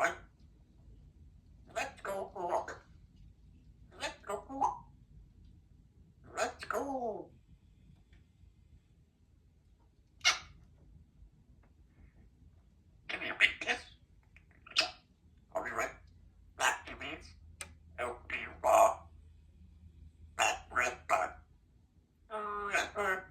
right. Let's go walk. Let's go walk. Let's go. Give me a big kiss. I'll be right back, you means. Help me raw. That red bug. Red bird.